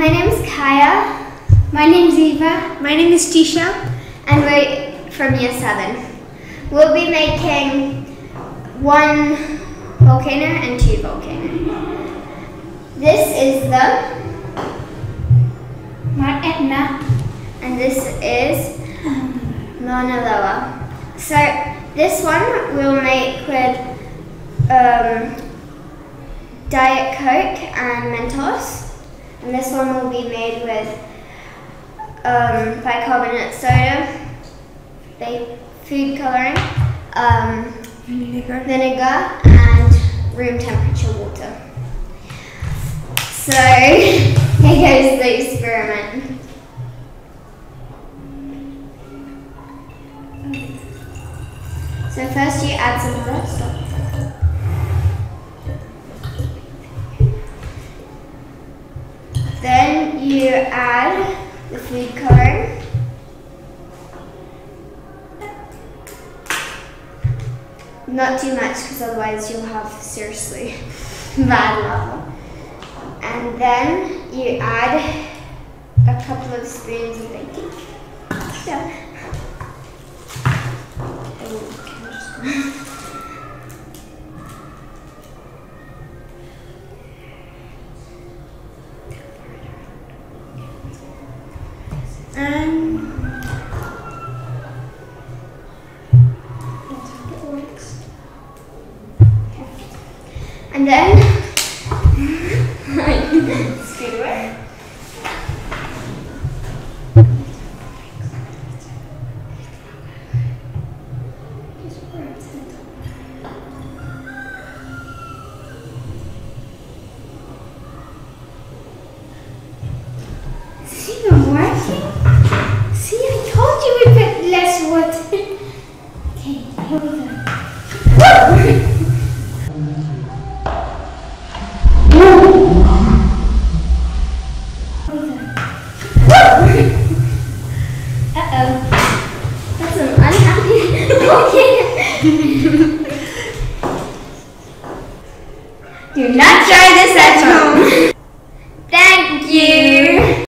My name is Kaya. My name is Eva. My name is Tisha. And we're from Year 7. We'll be making 1 volcano and 2 volcanoes. This is the Mount Etna. and this is Mauna Loa. So this one we'll make with Diet Coke and Mentos. And this one will be made with bicarbonate soda, food colouring, vinegar and room temperature water. So here goes the experiment. So first you add some of that stuff. Then you add the food colouring. Not too much because otherwise you'll have seriously bad lava. And then you add a couple of spoons of baking. So, and then scoot away. Is this even working? See, I told you we'd put less water. Okay, here we go. That's an unhappy volcano. Do not try this at home.